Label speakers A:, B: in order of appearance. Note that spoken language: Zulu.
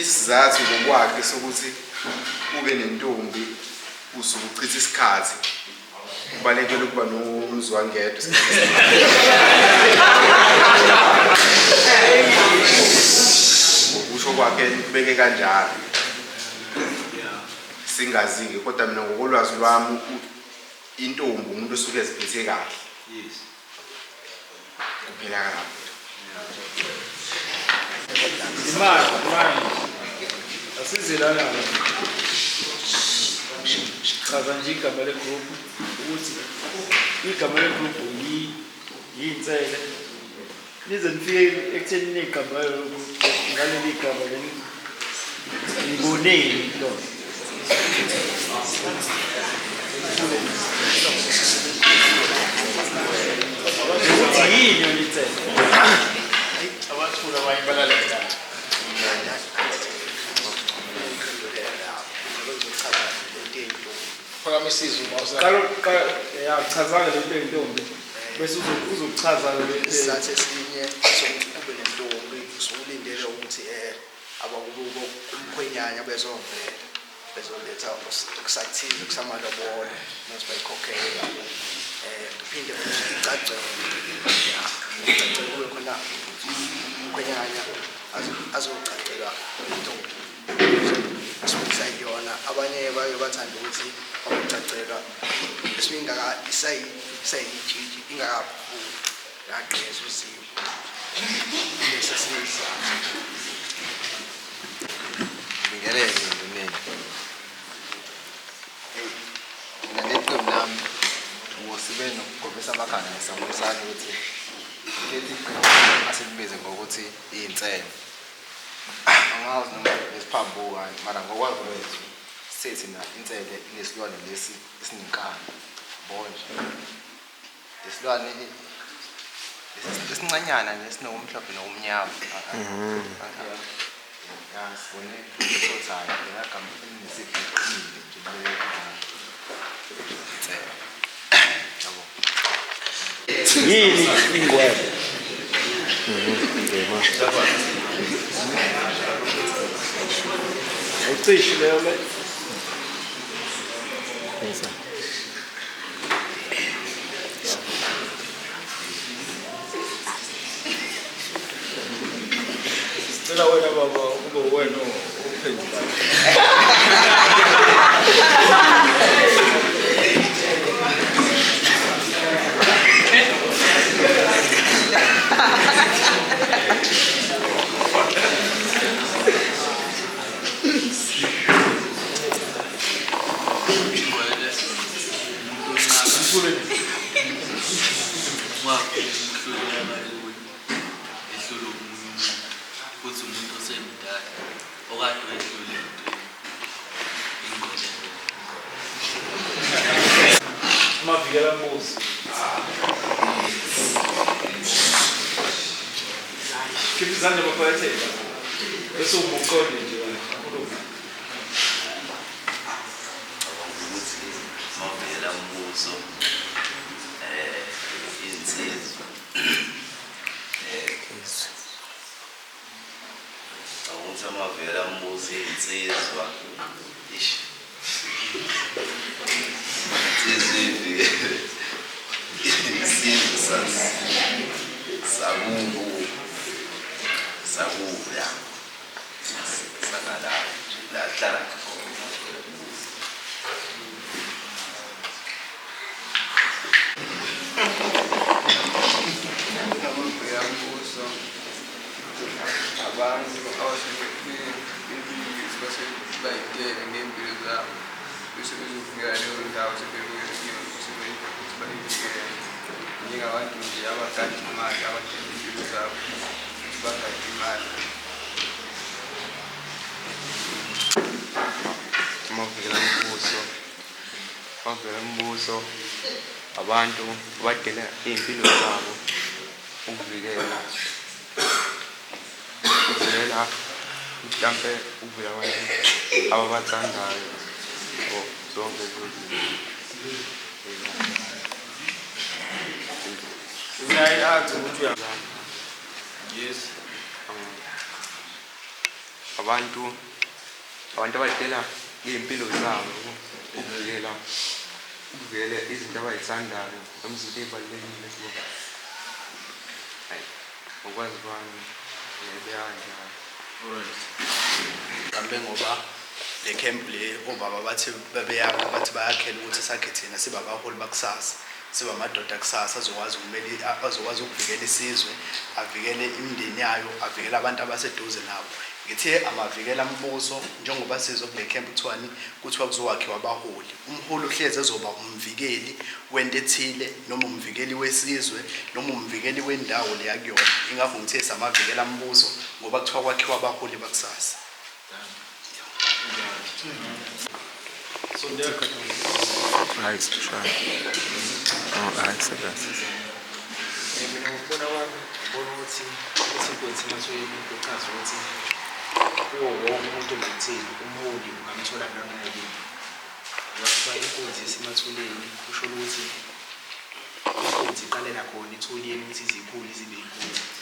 A: isizathu ngokwakhe sokuthi ube nentombi usuke uchitha isikhathi kubalekela ukuba nomzwangedwa ngokusho kwakhe kubeke kanjalo singazi-ke kodwa mina ngokolwazi lwami intombi umuntu osuke eziphethe kahle kuphela kabi
B: imali asizelana chaza nje igama legroup ukuthi igama legroup yinsele nize nifike ekutheni igama ngaleli gama leli ngiboneni lo yini yonitsele abathula abayibalala chazanga lento yentombi bese uzochaza
C: isizathu esinye sokuthi nentombi usulindele ukuthi abakubo umkhwenyana bezoletha ukusathiza kusamalobolo mase bayikhokhela phinde futhi icacele kube khona umkhwenyana azocacela intombi sayiyona abanye baye bathanda ukuthi awucacela esingaka isayijiji ingakaphuli yaqheza uzimu bese siyisa
D: ngiyelele ndoneni mina neqembu lami wosibe nokugobisa amakhanda ngesamonisana ukuthi leli qembu asilibize ngokuthi iyinsele angazi noma lesiphambuka mara ngokwazi kwethu sethi na insele inesilwane lesi esinenkani bonje isilwane esincanyana nesinomhlophe nomnyama sibone isothayo ngagama elinesibhiqile nje
B: yini ingwebe ucishi leyo le sicela wena baba ube wena uphendulayo Mavikela mbuzi kibizanje bakwethela bese umuqonde nje
E: ukuthi mavela mbuzo insizwa ukuthi amavela mbuzo insizwa isizwe sakuya sakala lahlala
D: abantu bayitele ngempilo zabo bese bezofika leyo ndawo njengabantu nje abagada imali abadela impilo zabo bagada imali amavela mbuso abantu badela iy'mpilo zabo ukuvikela mhlampe ukuvela abantu ababathandayo zonke
B: uyayazi ukuthi
D: yes abantu abadala ngey'mpilo zabo ukuvikela izinto abay'thandayo noma izinto ey'balulekile kubo. Hayi, ngokwazi kwami bekanjalo.
C: Kambe ngoba le camp le obaba bathi bebeyakha bathi bayakhela ukuthi sakhe thina sibe abaholi bakusasa, sibe amadoda kusasa azokwazi ukuvikela isizwe, avikele imindeni yayo, avikele abantu abaseduze nabo. Ngithe amavikela mbuso njengoba sizwe kule camp kuthiwa kuzokwakhiwa abaholi. Umholi uhlezi ezoba umvikeli wento ethile noma umvikeli wesizwe noma umvikeli wendawo le yakuyona. Ingakho ngithe samavikela mbuso ngoba kuthiwa kwakhiwa abaholi bakusasa.
B: So there
D: Hayi sishaya. Hayi sebenza.
B: mina ngokubona kwami ngibona ukuthi inkonzo emathuleni uchaza ukuthi kuwo wonke umuntu ongumtheli umholi ungamthola noma yini. Ngoba inkonzo esemathuleni kusho ukuthi inkonzo iqalela khona ethuleni ukuthi izikhulu zibe inkulu.